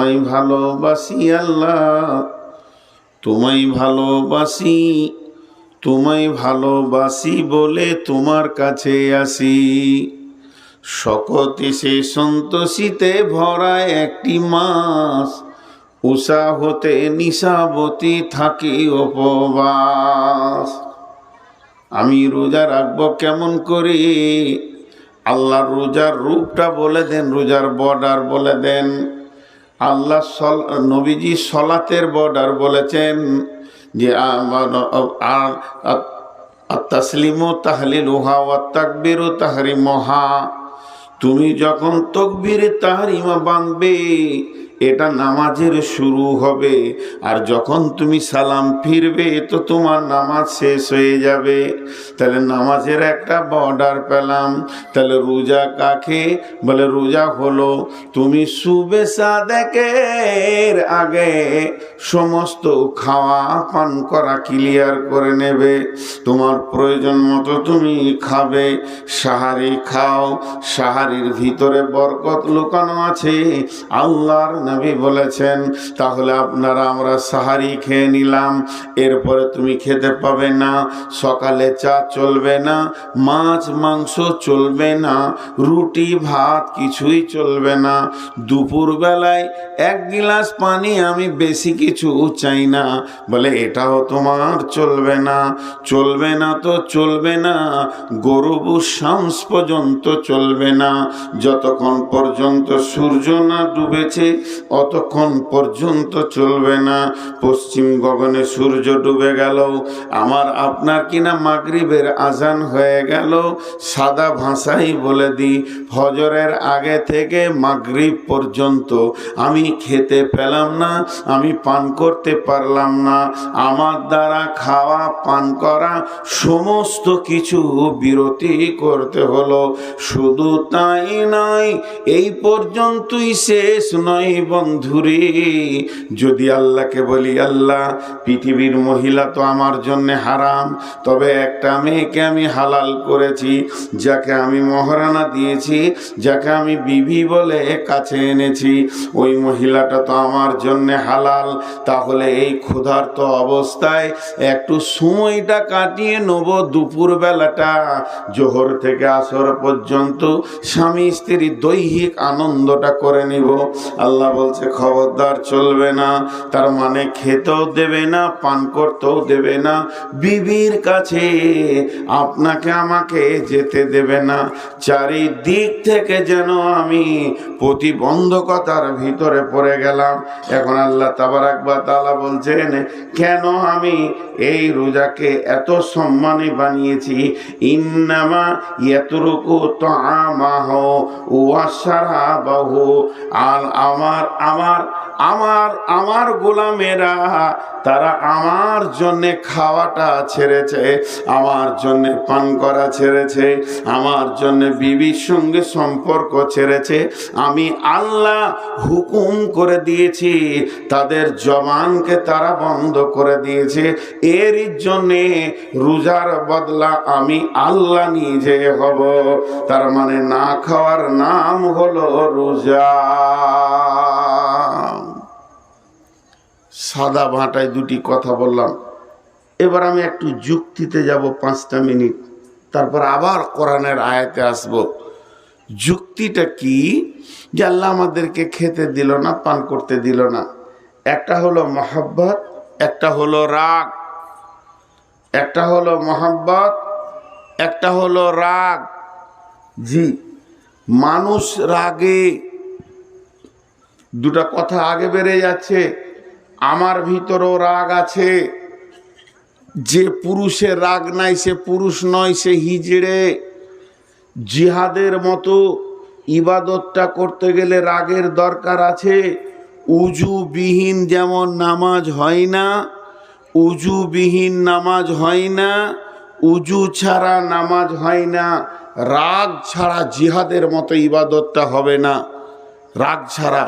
তোমায় ভালোবাসি আল্লাহ, তোমায় ভালোবাসি, তোমায় ভালোবাসি বলে তোমার কাছে আসি। শকতে সে সন্তোষিতে ভরা একটি মাস, উষা হতে নিশাবতী থাকি উপবাস। আমি রোজা রাখবো কেমন করে? আল্লাহ রোজার রূপটা বলে দেন, রোজার বর্ডার বলে দেন। আল্লাহ নবীজি সলাতের বর্ডার বলেছেন যে তাসলিমু তাহলিলুহা ওয়া তাকবীরু তাহরিমুহা। তুমি যখন তাকবীরে তাহরিমা বাঁধবে এটা নামাজের শুরু হবে, আর যখন তুমি সালাম ফিরবে তো তোমার নামাজ শেষ হয়ে যাবে। তাহলে নামাজের একটা বর্ডার পেলাম। তাহলে রোজা কাকে বলে? রোজা হলো তুমি সুবে সাদেকের আগে সমস্ত খাওয়া পান করা ক্লিয়ার করে নেবে, তোমার প্রয়োজন মতো তুমি খাবে। সাহারি খাও, সাহারির ভিতরে বরকত লুকানো আছে, আল্লাহর নবী বলেছেন। তাহলে আমরা সাহারি খেয়ে নিলাম, এরপরে তুমি খেতে পাবে না। সকালে চা চলবে না, মাছ মাংস চলবে না, রুটি ভাত কিছুই চলবে না। দুপুর বেলায় এক গিলাস পানি, আমি বেশি কিছু চাই না, বলে এটাও তোমার চলবে না। চলবে না তো চলবে না, গরুবু শামস পর্যন্ত চলবে না। যতক্ষণ পর্যন্ত সূর্য না ডুবেছে অতক্ষণ পর্যন্ত চলবে না। পশ্চিম গগনে সূর্য ডুবে গেল, আমার আপনার কিনা মাগরিবের আজান হয়ে গেল। সাদা ভাষাই বলে দিই, ফজরের আগে থেকে মাগরিব পর্যন্ত আমি খেতে পেলাম না, আমি পান করতে পারলাম না। আমার দ্বারা খাওয়া পান করা সমস্ত কিছু বিরতি করতে হলো। শুধু তাই নয়, এই পর্যন্তই শেষ নয় বন্ধুরে। যদি আল্লাহকে বলি, আল্লাহ পৃথিবীর মহিলা তো আমার জন্য হারাম, তবে একটা মেয়েকে আমি হালাল করেছি, যাকে আমি মহারানা দিয়েছি, যাকে আমি বিবি বলে কাছে এনেছি, ওই মহিলাটা তো আমার জন্য হালাল। তাহলে এই ক্ষুধার্ত অবস্থায় একটু সময়টা কাটিয়ে নেব, দুপুর বেলাটা জোহর থেকে আসর পর্যন্ত স্বামী স্ত্রীর দৈহিক আনন্দটা করে নিব। আল্লাহ বলছে খবরদার চলবে না। তার মানে খেতেও দেবে না, পান করতেও দেবে না, বিবির কাছে আপনাকে আমাকে যেতে দেবে না। চারিদিক থেকে যেন আমি প্রতিবন্ধকতার ভিতরে পড়ে গেলাম। এখন আল্লাহ তাবারাক ওয়া তাআলা বলছেন, কেন আমি এই রোজাকে এত সম্মানী বানিয়েছি? ইন্নামা ইয়াতরুকু তাআমাহু ওয়া শারাবাহু। আর আমার গোলামেরা তারা আমার জন্য খাওয়াটা ছেড়েছে, আমার জন্য পান করা ছেড়েছে, আমার জন্য বিবির সঙ্গে সম্পর্ক ছেড়েছে। আমি আল্লাহ হুকুম করে দিয়েছি, তাদের জবানকে তারা বন্ধ করে দিয়েছে। এর জন্যে রোজার বদলা আমি আল্লাহ নিজে হব। তার মানে না খাওয়ার নাম হলো রোজা। সাদা ভাঁটায় দুটি কথা বললাম, এবার আমি একটু যুক্তিতে যাব 5টা মিনিট, তারপর আবার কোরআনের আয়াতে আসব। যুক্তিটা কি? যে আল্লাহ আমাদেরকে খেতে দিল না, পান করতে দিল না। একটা হলো মহব্বত, একটা হলো রাগ। একটা হলো মহব্বত, একটা হলো রাগ। জি, মানুষ রাগে, দুটা কথা আগে বেড়ে যাচ্ছে। আমার ভিতরেও রাগ আছে। যে পুরুষের রাগ নাই সে পুরুষ নয়, সে হিজড়ে। জিহাদের মতো ইবাদতটা করতে গেলে রাগের দরকার আছে। উজুবিহীন যেমন নামাজ হয় না, উজুবিহীন নামাজ হয় না, উজু ছাড়া নামাজ হয় না, রাগ ছাড়া জিহাদের মতো ইবাদতটা হবে না। রাগ ছাড়া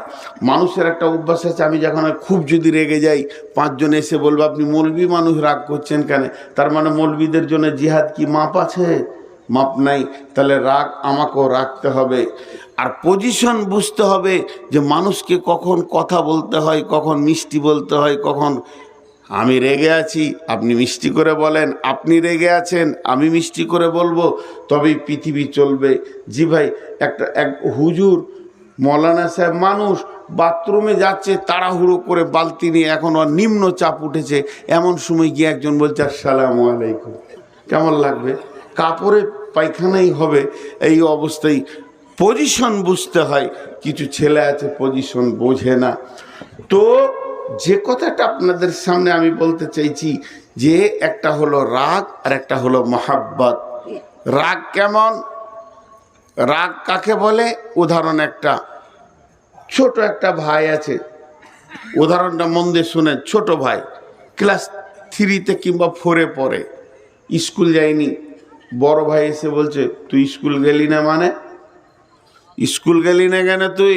মানুষের একটা অভ্যাস আছে, আমি যখন খুব যদি রেগে যাই 5 জন এসে বলবো আপনি মৌলবি মানুষ রাগ করছেন কেন? তার মানে মৌলবিদের জন্য জিহাদ কি মাপ আছে? মাপ নাই। তাহলে রাগ আমাকেও রাখতে হবে। আর পজিশন বুঝতে হবে যে মানুষকে কখন কথা বলতে হয়, কখন মিষ্টি বলতে হয়, কখন আমি রেগে আছি আপনি মিষ্টি করে বলেন, আপনি রেগে আছেন আমি মিষ্টি করে বলবো, তবেই পৃথিবী চলবে। জি ভাই, এক হুজুর মৌলানা সাহেব মানুষ বাথরুমে যাচ্ছে তাড়াহুড়ো করে বালতি নিয়ে, এখন ওর নিম্ন চাপ উঠেছে, এমন সময় গিয়ে একজন বলছে আসসালামু আলাইকুম। কেমন লাগবে? কাপড়ে পায়খানাই হবে। এই অবস্থায় পজিশন বুঝতে হয়। কিছু ছেলে আছে পজিশন বোঝে না। তো যে কথাটা আপনাদের সামনে আমি বলতে চাইছি যে একটা হলো রাগ আর একটা হলো মহাব্বত। রাগ কেমন? রাগ কাকে বলে? উদাহরণ, একটা ছোট একটা ভাই আছে, উদাহরণটা মন দিয়ে শুনেন। ছোট ভাই ক্লাস 3-তে কিংবা 4-এ পড়ে, স্কুল যায়নি। বড় ভাই এসে বলছে তুই স্কুল গেলি না? মানে স্কুল গেলি না কেন? তুই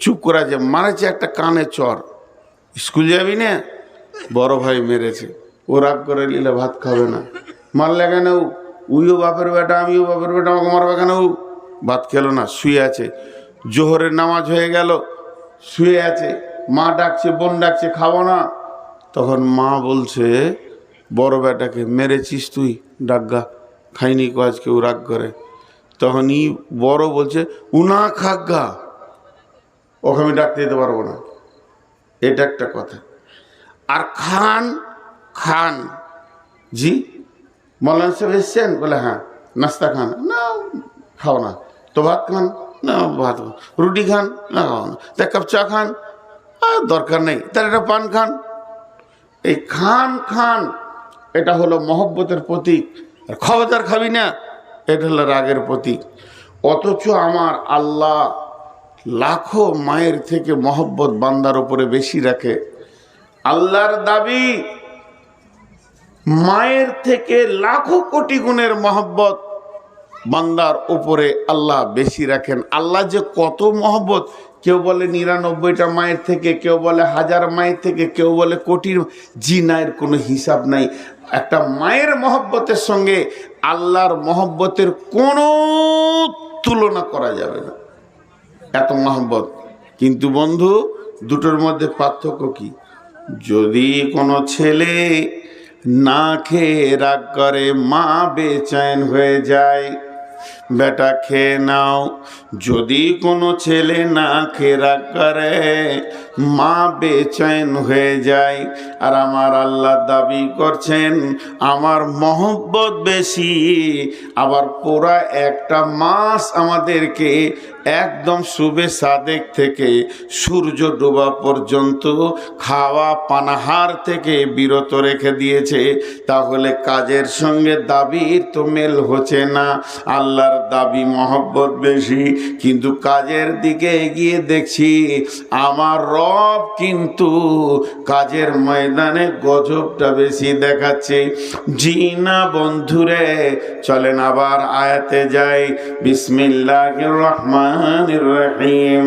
চুপ করে আছে, মারেছে একটা কানে চর। স্কুল যাবি না? বড় ভাই মেরেছে। ও রাগ করে নিলে ভাত খাবে না। মারলে কেন? উইও বাপের বেটা আমিও বাপের বেটা, আমাকে মারবে কেন? ভাত খেলো না, শুয়ে আছে। জোহরের নামাজ হয়ে গেল, শুয়ে আছে। মা ডাকছে, বোন ডাকছে, খাবো না। তখন মা বলছে বড় বেটাকে, মেরেছিস তুই? ডাকগা, খাইনি কো আজকে। ও রাগ করে। তখন বড় বলছে উনা খাগা, ওকে আমি ডাকতে দিতে পারবো না। এটা একটা কথা। আর খান খান, জি মৌলানা সাহেব এসছেন? বলে হ্যাঁ। নাস্তা খান? না খাও না। তো ভাত খান? না ভাত। রুটি খান? না খাও না। তা কাপ চা খান? দরকার নেই। তার একটা পান খান। এই খান খান এটা হলো মহব্বতের প্রতীক। আর খবরদার খাবি না, এটা হলো রাগের প্রতীক। অথচ আমার আল্লাহ লাখো মায়ের থেকে মহব্বত বান্দার উপরে বেশি রাখে। আল্লাহর দাবি মায়ের থেকে লাখো কোটি গুণের মহব্বত বান্দার উপরে আল্লাহ বেশি রাখেন। আল্লাহ যে কত মহব্বত, কেউ বলে 99টা মায়ের থেকে, কেউ বলে 1000 মায়ের থেকে, কেউ বলে কোটির। জি না, এর কোনো হিসাব নাই। একটা মায়ের মহব্বতের সঙ্গে আল্লাহর মহব্বতের কোনো তুলনা করা যাবে না, এত মহব্বত। কিন্তু বন্ধু, দুটোর মধ্যে পার্থক্য কি? যদি কোনো ছেলে না খেয়ে রাগ করে, মা বেচैन হয়ে যায়, বেটা খেয়ে নাও। যদি কোনো ছেলে না খেয়ে রাগ করে, মা বেচैन হয়ে যায়। আর আমার আল্লাহ দাবি করছেন আমার মহব্বত বেশি। আবার পুরা একটা মাস আমাদেরকে একদম শুবে সাদেক থেকে সূর্য ডোবা পর্যন্ত খাওয়া পানাহার থেকে বিরত রেখে দিয়েছে। তাহলে কাজের সঙ্গে দাবির তো মেল হচ্ছে না। আল্লাহর দাবি মহব্বত বেশি, কিন্তু কাজের দিকে এগিয়ে দেখছি আমার রব কিন্তু কাজের ময়দানে গজবটা বেশি দেখাচ্ছে। জি না বন্ধুরে, চলেন আবার আয়াতে যাই। বিসমিল্লাহির রহমানির রহিম।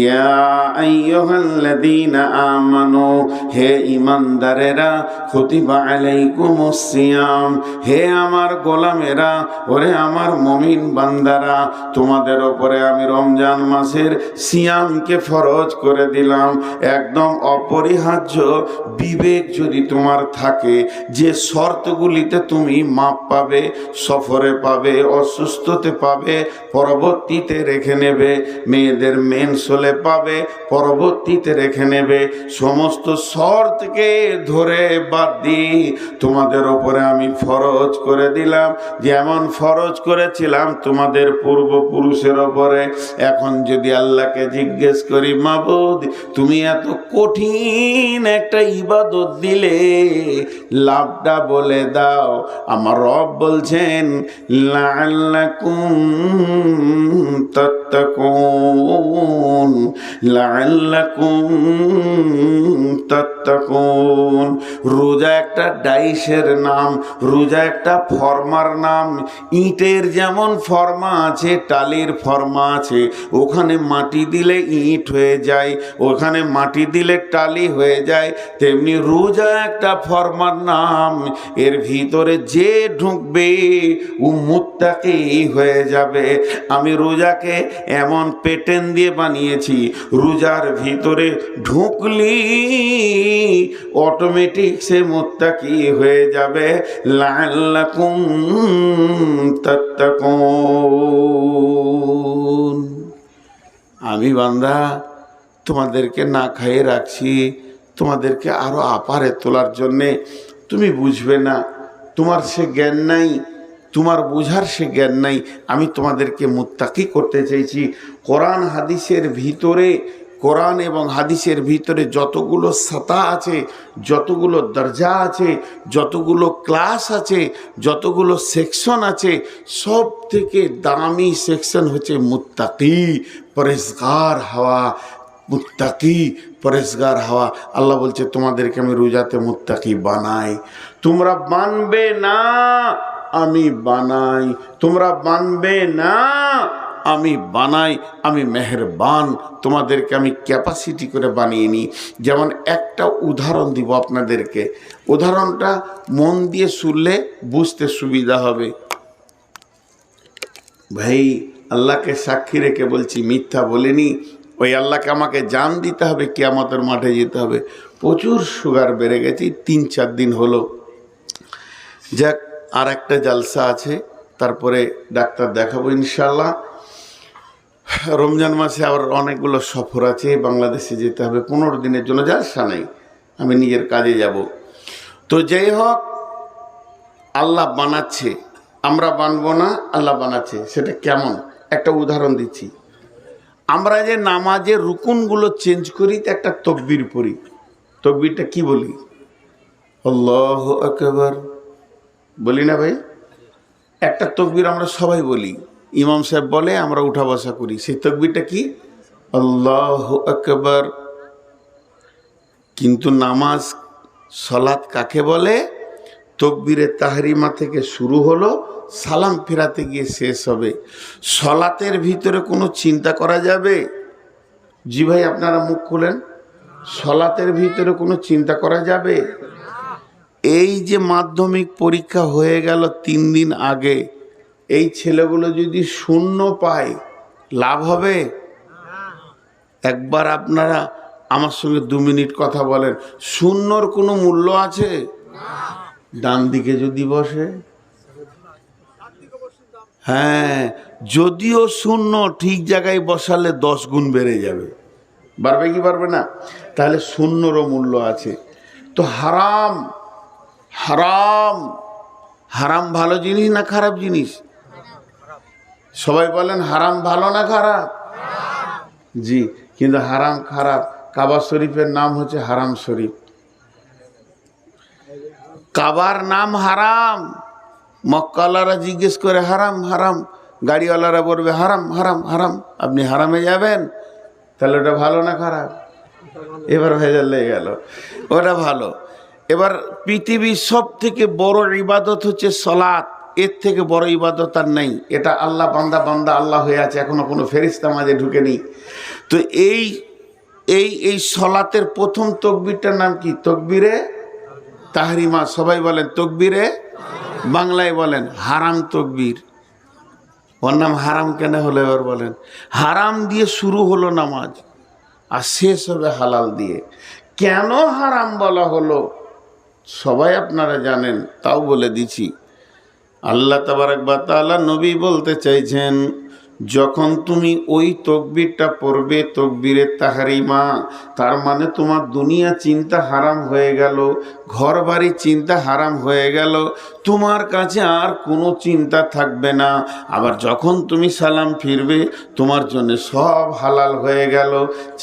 ইয়া আইয়ুহাল্লাযীনা আমানু, হে ঈমানদারেরা, কুতিবা আলাইকুমুস সিয়াম, হে আমার গোলামেরা, ওরে আমার মুমিন বান্দারা, তোমাদের উপরে আমি রমজান মাসের সিয়ামকে ফরজ করে দিলাম। একদম অপরিহার্য বিবেক যদি তোমার থাকে, যে শর্তগুলিতে তুমি মাপ পাবে, সফরে পাবে, অসুস্থতে পাবে, পরবর্তীতে রেখে নেবে, মেয়েদের মেন্স হলে পাবে, পরবর্তীতে রেখে নেবে, সমস্ত শর্তকে ধরে বাদ দিয়ে তোমাদের ওপরে আমি ফরজ করে দিলাম। যেমন ফরজ করেছিলাম তোমাদের পূর্বপুরুষের ওপরে। এখন যদি আল্লাহকে জিজ্ঞেস করি, মাবুদ তুমি এত কঠিন একটা ইবাদত দিলে, লাভটা বলে দাও। আমার রব বলছেন লাআল্লাকুম তাত্তাকুন লাআল্লাকুম তাত্তাকুন। রোজা একটা ডাইসের নাম, রোজা একটা ফর্মার নাম। ইটের যেমন ফর্মা আছে, টালির ফর্মা আছে, ওখানে মাটি দিলে ইট হয়ে যায়, ওখানে মাটি দিলে টালি হয়ে যায়, তেমনি রোজা একটা ফর্মার নাম। এর ভিতরে যে ঢুকবে ও মুত্তাকি হয়ে যাবে। আমি রোজাকে এমন প্যাটার্ন দিয়ে বানিয়েছি, রোজার ভিতরে ঢুকলি অটোমেটিক সে মুত্তাকি হয়ে যাবে। লাআল্লাকুম তাত্তাকুন। আমি বান্দা তোমাদেরকে না খাইয়ে রাখছি, তোমাদেরকে আরো আপারে তোলার জন্যে। তুমি বুঝবে না, তোমার সে জ্ঞান নাই, তোমার বুঝার সে জ্ঞান নাই। আমি তোমাদেরকে মুত্তাকি করতে চাইছি। কোরআন হাদিসের ভিতরে, কোরআন এবং হাদিসের ভিতরে যতগুলো সাতা আছে, যতগুলো দরজা আছে, যতগুলো ক্লাস আছে, যতগুলো সেকশন আছে, সব থেকে দামি সেকশন হচ্ছে মুত্তাকি, পরেজগার হওয়া। মুত্তাকি পরেজগার হওয়া। আল্লাহ বলছে তোমাদেরকে আমি রোজাতে মুত্তাকি বানাই। তোমরা মানবে না, আমি বানাই। তোমরা মানবে না, আমি বানাই। আমি মেহেরবান, তোমাদেরকে আমি ক্যাপাসিটি করে বানিয়ে নিই। যেমন একটা উদাহরণ দিব আপনাদেরকে, উদাহরণটা মন দিয়ে শুনলে বুঝতে সুবিধা হবে। ভাই, আল্লাহকে সাক্ষী রেখে বলছি, মিথ্যা বলিনি। ওই আল্লাহকে আমাকে জান দিতে হবে, কিয়ামতের মাঠে যেতে হবে। প্রচুর সুগার বেড়ে গেছে, 3-4 দিন হলো। যাক, আর একটা জালসা আছে, তারপরে ডাক্তার দেখাবো ইনশাল্লাহ। রমজান মাসে আবার অনেকগুলো সফর আছে, বাংলাদেশে যেতে হবে 15 দিনের জন্য। জালসা নেই, আমি নিজের কাজে যাব। তো যাই হোক, আল্লাহ বানাচ্ছে, আমরা বানবো না, আল্লাহ বানাচ্ছে। সেটা কেমন একটা উদাহরণ দিচ্ছি। আমরা যে নামাজের রুকুনগুলো চেঞ্জ করি, একটা তকবীর পড়ি। তকবীরটা কি বলি? আল্লাহু আকবার বলি না ভাই? একটা তকবীর আমরা সবাই বলি, ইমাম সাহেব বলে, আমরা উঠা বসা করি। সেই তকবীরটা কি? আল্লাহু আকবার। কিন্তু নামাজ, সালাত কাকে বলে? তকবীরে তাহরিমা থেকে শুরু হলো, সালাম ফেরাতে গিয়ে শেষ হবে। সালাতের ভিতরে কোনো চিন্তা করা যাবে? জি ভাই, আপনারা মুখ খুলেন। সালাতের ভিতরে কোনো চিন্তা করা যাবে? এই যে মাধ্যমিক পরীক্ষা হয়ে গেল 3 দিন আগে, এই ছেলেগুলো যদি 0 পায়, লাভ হবে? একবার আপনারা আমার সঙ্গে 2 মিনিট কথা বলেন। 0র কোনো মূল্য আছে? ডান দিকে যদি বসে, হ্যাঁ, যদিও 0 ঠিক জায়গায় বসালে 10 গুণ বেড়ে যাবে। বাড়বে কি বাড়বে না? তাহলে 0রও মূল্য আছে। তো হারাম, হারাম, হারাম ভালো জিনিস না খারাপ জিনিস? সবাই বলেন হারাম ভালো না খারাপ? জি, কিন্তু হারাম খারাপ। কাবা শরীফের নাম হচ্ছে হারাম শরীফ। কাবার নাম হারাম। মক্কাওয়ালারা জিজ্ঞেস করে হারাম হারাম, গাড়িওয়ালারা বলবে হারাম হারাম হারাম। আপনি হারামে যাবেন, তাহলে ওটা ভালো না খারাপ? এবার ভেজাল লেগে গেল, ওটা ভালো। এবার পৃথিবীর সব থেকে বড় ইবাদত হচ্ছে সালাত। এর থেকে বড় ইবাদত আর নেই। এটা আল্লাহ বান্দা বান্দা আল্লাহ হয়ে আছে, এখনো কোনো ফেরেশতা মাঝে ঢুকেনি। তো এই এই এই সালাতের প্রথম তাকবীরটার নাম কি? তাকবীরে তাহরিমা। সবাই বলেন তাকবীরে, বাংলায় বলেন হারাম তাকবীর। ওর নাম হারাম কেন হলো এবার বলেন? হারাম দিয়ে শুরু হলো নামাজ, আর শেষ হবে হালাল দিয়ে। কেন হারাম বলা হলো সবাই আপনারা জানেন, তাও বলে দিছি। আল্লাহ তাবারক ওয়া তাআলা নবী বলতে চাইছেন, যখন তুমি ওই তাকবীরটা পড়বে, তাকবীরে তাহরিমা, তার মানে তোমার দুনিয়া চিন্তা হারাম হয়ে গেল, ঘর বাড়ি চিন্তা হারাম হয়ে গেল, তোমার কাছে আর কোনো চিন্তা থাকবে না। আবার যখন তুমি সালাম ফিরবে, তোমার জন্য সব হালাল হয়ে গেল।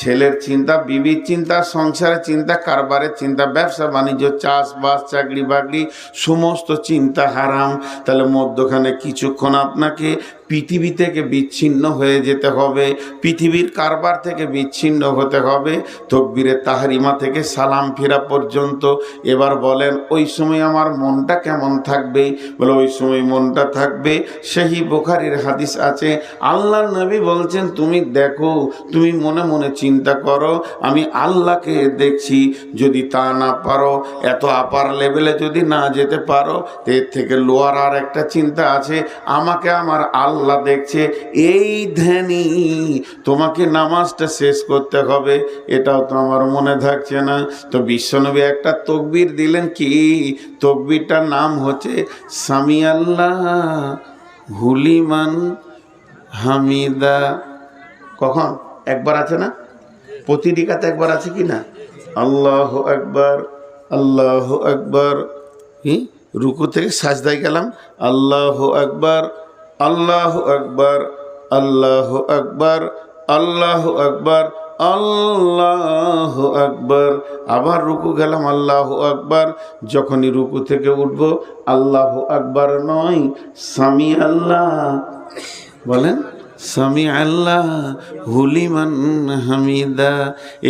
ছেলের চিন্তা, বিবির চিন্তা, সংসারের চিন্তা, কারবারের চিন্তা, ব্যবসা বাণিজ্য, চাষবাস, চাকরি বাকরি, সমস্ত চিন্তা হারাম। তাহলে মধ্যখানে কিছুক্ষণ আপনাকে পৃথিবী থেকে বিচ্ছিন্ন হয়ে যেতে হবে, পৃথিবীর কারবার থেকে বিচ্ছিন্ন হতে হবে তাকবীরে তাহরিমা থেকে সালাম ফেরা পর্যন্ত। এবার বলেন ওই সময় আমার মনটা কেমন থাকবে? বলে ওই সময় মনটা থাকবে, সহিহ বুখারীর হাদিস আছে, আল্লাহর নবী বলছেন তুমি দেখো, তুমি মনে মনে চিন্তা করো আমি আল্লাহকে দেখছি। যদি তা না পারো, এত আপার লেভেলে যদি না যেতে পারো, এর থেকে লোয়ার আর একটা চিন্তা আছে, আমাকে আমার আল্লাহ দেখছে। এই ধ্যানই তোমাকে নামাজটা শেষ করতে হবে। এটাও তো আমার মনে থাকছে না। তো বিশ্বনবী একটা তাকবীর দিলেন, কি তাকবীরটার নাম হচ্ছে সামি আল্লাহ হুলিমান হামিদা। কখন? একবার আছে না? প্রতি রিকাতে একবার আছে কি না? আল্লাহু আকবার, আল্লাহু আকবার। রুকু থেকে সাজদায় গেলাম, আল্লাহু আকবার, আল্লাহু আকবার, আল্লাহু আকবার, আল্লাহু আকবার, আল্লাহু আকবার। আবার রুকু গেলাম, আল্লাহু আকবার। যখনই রুকু থেকে উঠব, আল্লাহু আকবার নয়, সামি আল্লাহ বলেন, সামি আল্লাহ হুলিমান হামিদা।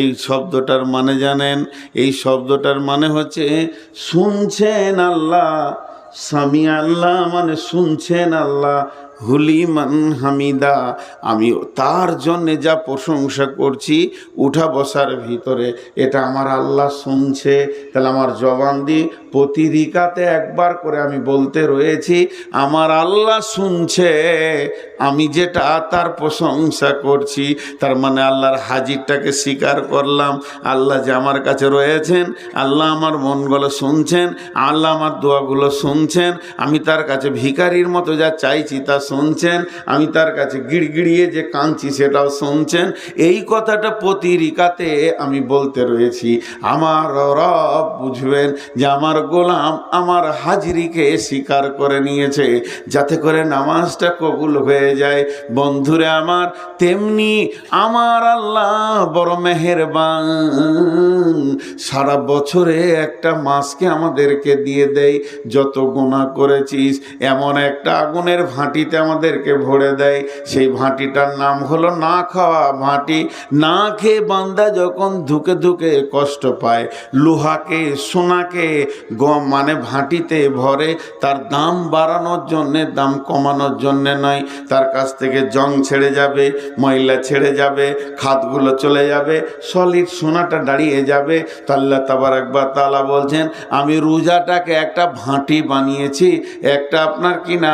এই শব্দটার মানে জানেন? এই শব্দটার মানে হচ্ছে শুনছেন আল্লাহ। সামি আল্লাহ মানে শুনছেন আল্লাহ, হুলিমান হামিদা আমি তার জন্যে যা প্রশংসা করছি উঠা বসার ভিতরে, এটা আমার আল্লাহ শুনছে। তাহলে আমার জবান দিয়ে প্রতি রিকাতে একবার করে আমি বলতে রয়েছি আমার আল্লাহ শুনছে আমি যেটা তার প্রশংসা করছি। তার মানে আল্লাহর হাজিরটাকে স্বীকার করলাম, আল্লাহ যে আমার কাছে রয়েছেন, আল্লাহ আমার মনগুলো শুনছেন, আল্লাহ আমার দোয়াগুলো শুনছেন, আমি তার কাছে ভিখারির মতো যা চাইছি তা শুনছেন, আমি তার কাছে গিড়গিড়িয়ে যে কাঁদছি সেটাও শুনছেন। এই কথাটা প্রতি রিকাতে আমি বলতে রয়েছি। আমার রব বুঝবেন যে আমার গোলাম আমার হাজিরিকে স্বীকার করে নিয়েছে, যাতে করে নামাজটা কবুল হয়ে যায়। বন্ধুরে আমার, তেমনি আমার আল্লাহ বড় মেহেরবান, সারা বছরে একটা মাসকে আমাদেরকে দিয়ে দেয়। যত গুনাহ করেছিস এমন একটা আগুনের ভাঁটিতে আমাদেরকে ভরে দেয়। সেই ভাঁটিটার নাম হলো না খাওয়া ভাঁটি। না খেয়ে বান্দা যখন ধুকে ধুকে কষ্ট পায়, লোহাকে সোনাকে মানে ভাঁটিতে ভরে, তার দাম বাড়ানোর জন্যে, দাম কমানোর জন্যে নয়। তার কাছ থেকে জং ছেড়ে যাবে, ময়লা ছেড়ে যাবে, খাতগুলো চলে যাবে, সলিড সোনাটা দাঁড়িয়ে যাবে। তো আল্লাহ তাবারাক ওয়া তাআলা বলছেন আমি রোজাটাকে একটা ভাঁটি বানিয়েছি, একটা আপনার কিনা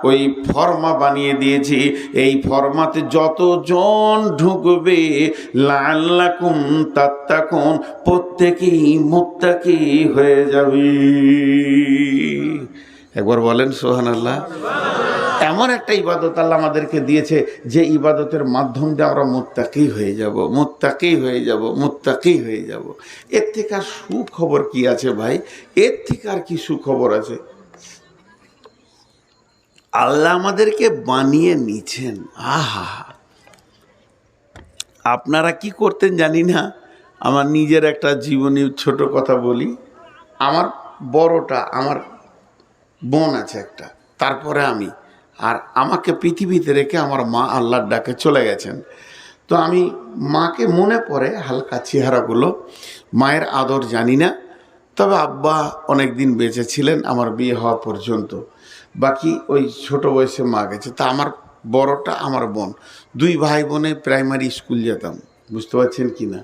ওই ফর্মা বানিয়ে দিয়েছি। এই ফর্মাতে যতজন ঢুকবে লাআল্লাকুম তাত্তাকুন, প্রত্যেকেই মুত্তাকি হয়ে যাবে। একবার বলেন সুবহানাল্লাহ। এমন একটা ইবাদত আল্লাহ আমাদেরকে দিয়েছে যে ইবাদতের মাধ্যম দিয়ে আমরা মুত্তাকি হয়ে যাব, মুত্তাকি হয়ে যাব, মুত্তাকি হয়ে যাব। এর থেকে আর সুখবর কি আছে ভাই? এর থেকে আর কি সুখবর আছে? আল্লাহ আমাদেরকে বানিয়ে নিছেন। আহা, আপনারা কি করতেন জানি না। আমার নিজের একটা জীবনী ছোট কথা বলি। আমার বড়টা, আমার বোন আছে একটা, তারপরে আমি, আর আমাকে পৃথিবীতে রেখে আমার মা আল্লাহর ডাকে চলে গেছেন। তো আমি মাকে মনে পড়ে হালকা চেহারাগুলো, মায়ের আদর জানি না। তবে আব্বা অনেক দিন বেঁচে ছিলেন আমার বিয়ে হওয়া পর্যন্ত, বাকি ওই ছোট বয়সে মা গেছে। তা আমার বড়টা আমার বোন, দুই ভাই বোনে প্রাইমারি স্কুল যেতাম, বুঝতে পারছেন কি না?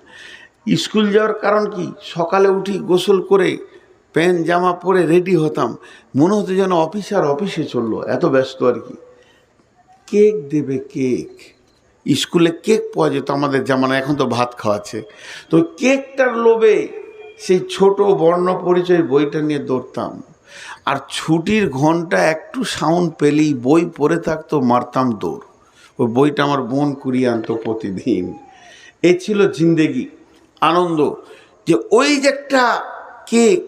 স্কুল যাওয়ার কারণ কি, সকালে উঠি গোসল করে প্যান্ট জামা পরে রেডি হতাম, মনে হতো যেন অফিসে চললো, এত ব্যস্ত আর কি। কেক দেবে, কেক, স্কুলে কেক পাওয়া যেত আমাদের জামানা, এখন তো ভাত খাওয়াচ্ছে। তো কেকটার লোভে সেই ছোট বর্ণ পরিচয় বইটা নিয়ে দৌড়তাম। আর ছুটির ঘন্টা একটু সাউন্ড পেলেই বই পড়ে থাকতো, মারতাম দৌড়। ওই বইটা আমার বোন কুড়িয়ে আনতো প্রতিদিন। এ ছিল জিন্দেগি, আনন্দ। যে ওই যে একটা কেক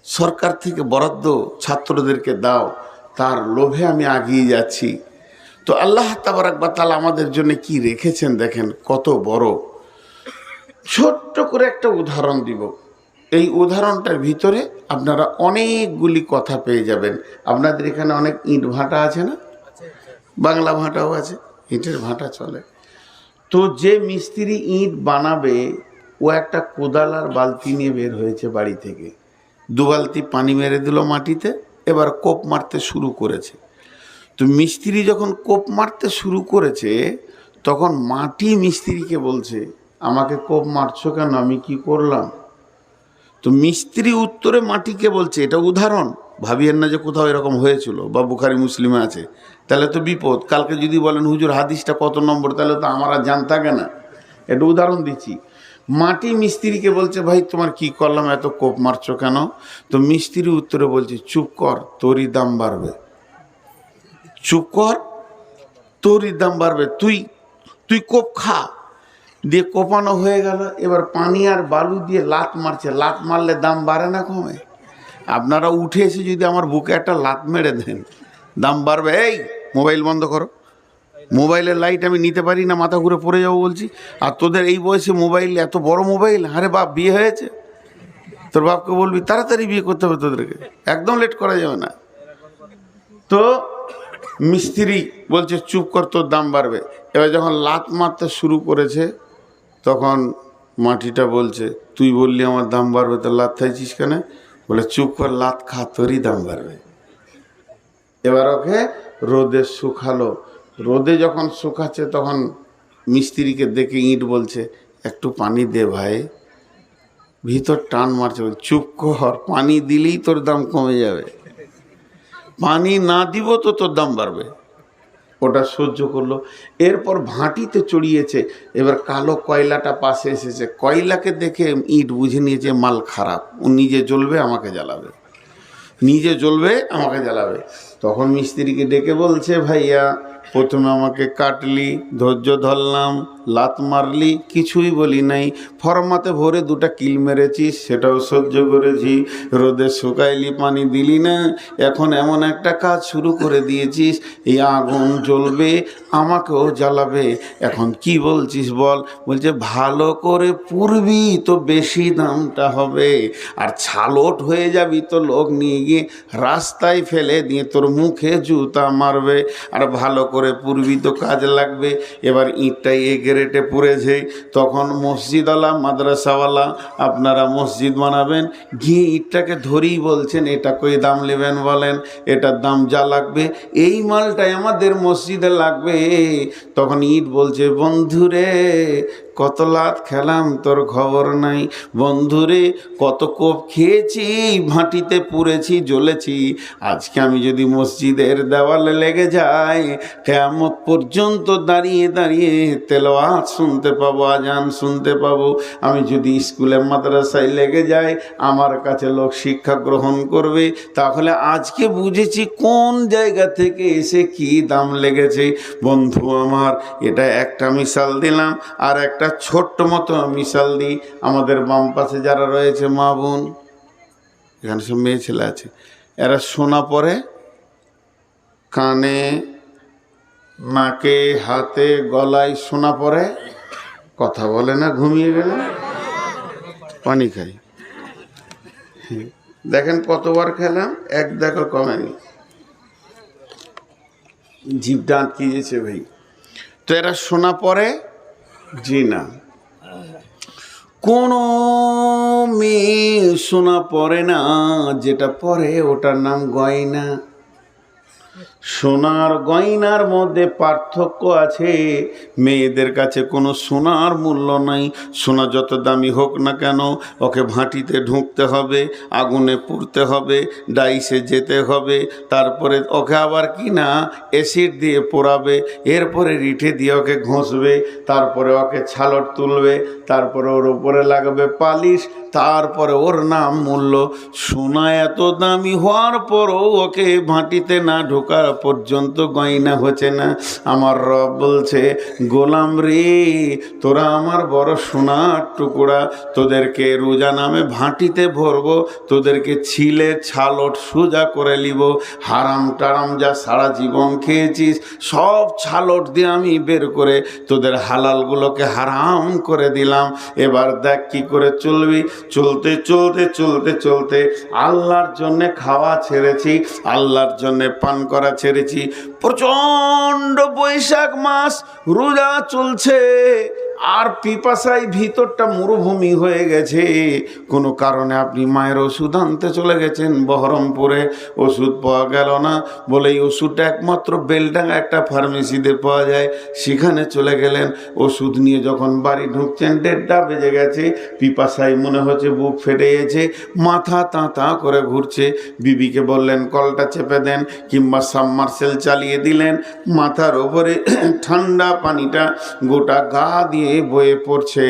সরকার থেকে বরাদ্দ ছাত্রদেরকে দাও, তার লোভে আমি এগিয়ে যাচ্ছি। তো আল্লাহ তাবারাক ওয়া তাআলা আমাদের জন্য কি রেখেছেন দেখেন, কত বড়। ছোট্ট করে একটা উদাহরণ দিব। এই উদাহরণটার ভিতরে আপনারা অনেকগুলি কথা পেয়ে যাবেন। আপনাদের এখানে অনেক ইট ভাটা আছে না? বাংলা ভাঁটাও আছে, ইটের ভাঁটা চলে। তো যে মিস্ত্রি ইট বানাবে ও একটা কোদাল আর বালতি নিয়ে বের হয়েছে বাড়ি থেকে, 2 বালতি পানি মেরে দিল মাটিতে, এবার কোপ মারতে শুরু করেছে। তো মিস্ত্রি যখন কোপ মারতে শুরু করেছে তখন মাটি মিস্ত্রিকে বলছে, আমাকে কোপ মারছো কেন, আমি কি করলাম? তো মিস্ত্রি উত্তরে মাটিকে বলছে, এটা উদাহরণ, ভাবিয়েন না যে কোথাও এরকম হয়েছিল বা বুখারী মুসলিমে আছে, তাহলে তো বিপদ। কালকে যদি বলেন হুজুর হাদিসটা কত নম্বর, তাহলে তো আমার আর জান থাকে না। এটা উদাহরণ দিচ্ছি। মাটি মিস্ত্রিকে বলছে, ভাই তোমার কি করলাম, এত কোপ মারছো কেন? তো মিস্ত্রি উত্তরে বলছে, চুপ কর, তোরই দাম বাড়বে। চুপ কর, তোরই দাম বাড়বে, তুই তুই কোপ খা। দিয়ে কোপানো হয়ে গেল, এবার পানি আর বালু দিয়ে লাত মারছে। লাত মারলে দাম বাড়ে না কমে? আপনারা উঠে এসে যদি আমার বুকে একটা লাত মেরে দেন, দাম বাড়বে। এই মোবাইল বন্ধ করো, মোবাইলের লাইট আমি নিতে পারি না, মাথা ঘুরে পড়ে যাবো বলছি। আর তোদের এই বয়সে মোবাইল, এত বড় মোবাইল। আরে বাপ, বিয়ে হয়েছে? তোর বাপকে বলবি তাড়াতাড়ি বিয়ে করতে হবে তোদেরকে, একদম লেট করা যাবে না। তো মিস্ত্রি বলছে চুপ কর, তোর দাম বাড়বে। এবার যখন লাত মারতে শুরু করেছে তখন মাটিটা বলছে, তুই বললি আমার দাম বাড়বে, তো লাত খাইছিস কেন? বলে চুপ কর, লাত খা, তোরই দাম বাড়বে। এবার ওকে রোদে শুকালো। রোদে যখন শুকাচ্ছে তখন মিস্ত্রিকে দেখে ইট বলছে, একটু পানি দে ভাই, ভিতর টান মারছে। চুপ কর, পানি দিলেই তোর দাম কমে যাবে, পানি না দিব তো তোর দাম বাড়বে। ওটা সহ্য করলো। এরপর ভাঁটিতে চড়িয়েছে, এবার কালো কয়লাটা পাশে এসেছে। কয়লাকে দেখে ইট বুঝে নিয়েছে মাল খারাপ, ও নিজে জ্বলবে আমাকে জ্বালাবে, নিজে জ্বলবে আমাকে জ্বালাবে। তখন মিস্ত্রিকে ডেকে বলছে, ভাইয়া প্রথমে আমাকে কাটলি, ধৈর্য ধরলাম, লাত মারলি, কিছুই বলি নাই, ফরমাতে ভরে 2টা কিল মেরেছিস, সেটাও সহ্য করেছি, রোদে শুকাইলি, পানি দিলি না, এখন এমন একটা কাজ শুরু করে দিয়েছিস, এই আগুন জ্বলবে আমাকেও জ্বালাবে, এখন কি বলছিস বল? বলছে ভালো করে পুরবি তো বেশি দামটা হবে, আর ছালট হয়ে যাবি তো লোক নিয়ে গিয়ে রাস্তায় ফেলে দিয়ে তোর মুখে জুতা মারবে, আর ভালো করে পুরবি তো কাজ লাগবে। এবার ইটটাই এ গ্রেটে পুড়েছে। তখন মসজিদওয়ালা, মাদ্রাসাওয়ালা, আপনারা মসজিদ বানাবেন, গিয়ে ইটটাকে ধরেই বলছেন, এটা কই দাম নেবেন বলেন, এটার দাম যা লাগবে এই মালটাই আমাদের মসজিদে লাগবে। তখন ইট বলছে, বন্ধুরে কত লাত খেলাম তোর খবর নাই, বন্ধুরে কত কোপ খেয়েছি, ভাটিতে পুড়েছি, জ্বলেছি, আজকে আমি যদি মসজিদের দেওয়ালে লেগে যাই, কিয়ামত পর্যন্ত দাঁড়িয়ে দাঁড়িয়ে তেলাওয়াত শুনতে পাবো, আজান শুনতে পাবো। আমি যদি স্কুলে মাদ্রাসায় লেগে যাই, আমার কাছে লোক শিক্ষা গ্রহণ করবে। তাহলে আজকে বুঝেছি কোন জায়গা থেকে এসে কি দাম লেগেছে। বন্ধু আমার, এটা একটা মিসাল দিলাম, আর একটা ছোট্ট মতো মিসাল দিই। আমাদের বাম পাশে যারা রয়েছে মা বোন, এখানে সব মেয়ে ছেলে আছে, এরা সোনা পরে কানে, নাকে, হাতে, গলায় সোনা পরে, কথা বলে না, ঘুমিয়ে গেলে পানি খাই। দেখেন কতবার খেলাম, এক দেখো কমেনি, জিভটা আটকে গেছে ভাই। তো এরা সোনা পরে, জি না, কোনো মেয়ে সোনা পরে না, যেটা পরে ওটার নাম গয়না। সোনার গয়নার মধ্যে পার্থক্য আছে। মেয়েদের কাছে কোনো সোনার মূল্য নাই। সোনা যত দামি হোক না কেন, ওকে ভাটিতে ঢুকতে হবে, আগুনে পুড়তে হবে, ডাইসে যেতে হবে, তারপরে ওকে আবার কি না অ্যাসিড দিয়ে পোড়াবে, এরপরে রিঠে দিয়ে ওকে ঘষবে, তারপরে ওকে ছালট তুলবে, তারপরে ওর উপরে লাগবে পালিশ, তারপরে ওর নাম মূল্য। সোনা এত দামি হওয়ার পরও ওকে ভাটিতে না ঢোকার পর্যন্ত গয়না হচ্ছে না। আমার রব বলছে, গোলাম রে, তোরা আমার বড় সোনার টুকরা, তোদেরকে রোজা নামে ভাটিতে ভরবো, তোদেরকে ছিলে ছালট সোজা করে নিব। হারাম টারাম যা সারা জীবন খেয়েছিস, সব ছালট দিয়ে আমি বের করে তোদের হালালগুলোকে হারাম করে দিলাম। এবার দেখ কি করে চলবি। চলতে চলতে চলতে চলতে আল্লাহর জন্যে খাওয়া ছেড়েছি, আল্লাহর জন্যে পান করা ছেড়েছি। প্রচণ্ড বৈশাখ মাস, রোজা চলছে, আর পিপাসায় ভিতরটা মরুভূমি হয়ে গেছে। কোনো কারণে আপনি মায়ের ওষুধ আনতে চলে গেছেন বহরমপুরে, ওষুধ পাওয়া গেল না বলে এই ওষুধটা একমাত্র বেলডাঙ্গা একটা ফার্মেসিতে পাওয়া যায়, সেখানে চলে গেলেন। ওষুধ নিয়ে যখন বাড়ি ঢুকছেন 1:30 বেজে গেছে, পিপাসায় মনে হচ্ছে বুক ফেটে গেছে, মাথা তাঁ করে ঘুরছে। বিবিকে বললেন কলটা চেপে দেন, কিংবা সাবমার্সেল চালিয়ে দিলেন। মাথার ওপরে ঠান্ডা পানিটা গোটা গা দিয়ে বয়ে পড়ছে।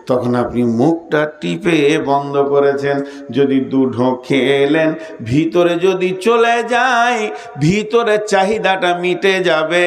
তখন আপনি মুখটা টিপে বন্ধ করেছেন। যদি 2 ঢোক খেয়ে এলেন, ভিতরে যদি চলে যায়, ভিতরে চাহিদাটা মিটে যাবে।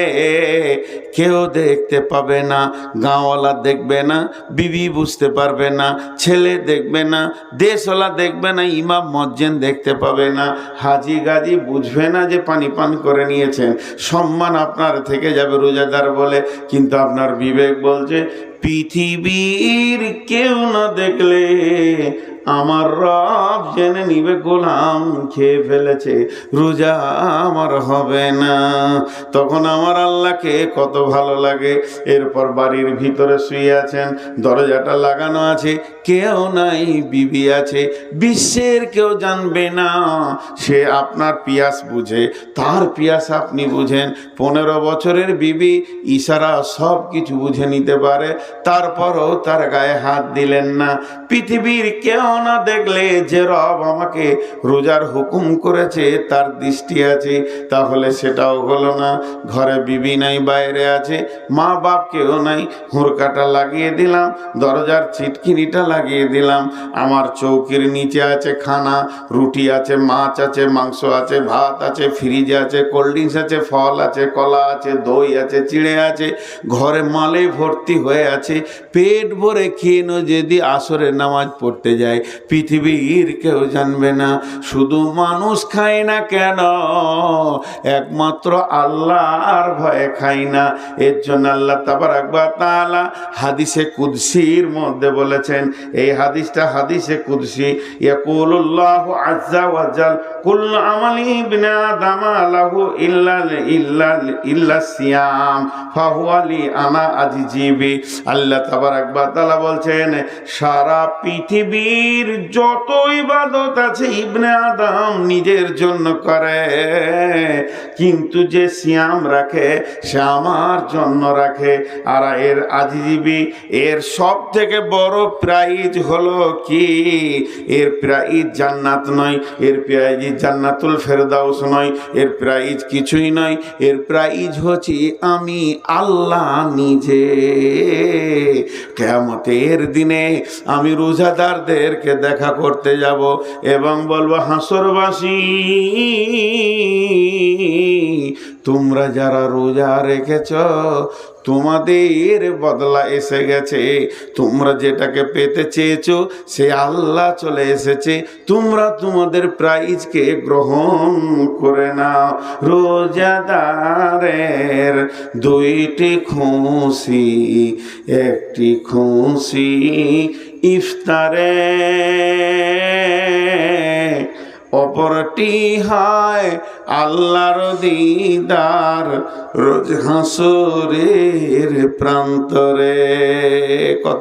কেউ দেখতে পাবে না, গাঁওয়ালা দেখবে না, বিবি বুঝতে পারবে না, ছেলে দেখবে না, দেশওয়ালা দেখবে না, ইমাম মজ্জেন দেখতে পাবে না, হাজি গাজি বুঝবে না যে পানি পান করে নিয়েছেন। সম্মান আপনার থেকে যাবে রোজাদার বলে। কিন্তু আপনার বিবেক বলছে পৃথিবীর কেউ না দেখলে আমার রব জেনে নিবে গোলাম খেয়ে ফেলেছে, রোজা আমার হবে না। তখন আমার আল্লাহকে কত ভালো লাগে। এরপর বাড়ির ভিতরে শুয়ে আছেন, দরজাটা লাগানো আছে, কেউ নাই, বিবি আছে, বিশ্বের কেউ জানবে না। সে আপনার পিয়াস বুঝে, তার পিয়াস আপনি বুঝেন। 15 বছরের বিবি ইশারা সব কিছু বুঝে নিতে পারে, তারপরও তার গায়ে হাত দিলেন না। পৃথিবীর কেউ না দেখলে যে রব আমাকে রোজার হুকুম করেছে তার দৃষ্টি আছে, তাহলে সেটাও হলো না। ঘরে বিবি নাই, বাইরে আছে, মা বাপ কেউ নাই, হুড়কাটা লাগিয়ে দিলাম, দরজার ছিটকিনিটা লাগিয়ে দিলাম। আমার চৌকির নিচে আছে খানা, রুটি আছে, মাছ আছে, মাংস আছে, ভাত আছে, ফ্রিজে আছে, কোল্ড ড্রিঙ্কস আছে, ফল আছে, কলা আছে, দই আছে, চিড়ে আছে, ঘরে মালে ভর্তি হয়ে আছে। পেট ভরে খেয়ে যদি আসরের নামাজ পড়তে যায়, পৃথিবীর কেউ জানবে না। শুধু মানুষ খায় না কেন, একমাত্র আল্লাহর ভয়ে খায় না। এর জন্য আল্লাহ তাবারাক ওয়া তাআলা হাদিসে কুদসির মধ্যে বলেছেন, এই হাদিসটা হাদিসে কুদসি, ইয়াকুলুল্লাহু আযজা ওয়া জাল কুল্লু আমালি ইবনে আদম লাহু ইল্লা সিয়াম ফাহুয়া লি আনা আজিজিবি। আল্লাহ তাবারাক ওয়া তাআলা বলছেন, সারা পৃথিবীর যত ইবাদত আছে ইবনে আদম নিজের জন্য করে, কিন্তু যে সিয়াম রাখে সে আমার জন্য রাখে। আর এর আজিজিবি, এর সব থেকে বড় প্রাইজ হলো কি? এর প্রাইজ জান্নাত নয়, এর প্রাইজ জান্নাতুল ফেরদাউস নয়, এর প্রাইজ কিছুই নয়। এর প্রাইজ হচ্ছে আমি আল্লাহ নিজে। কিয়ামতের দিনে আমি রোজাদারদেরকে দেখা করতে যাব এবং বলবো, হাসরবাসী তোমরা যারা রোজা রেখেছ তোমাদের বদলা এসে গেছে। তোমরা যেটাকে পেতে চেয়েছো সে আল্লাহ চলে এসেছে, তোমরা তোমাদের প্রাইজকে গ্রহণ করে নাও। রোজাদারের 2টি খুশি, একটি খুশি ইফতারে, অপরটি হয় আল্লাহর দিদার রোজ হাসরের প্রান্তরে। কত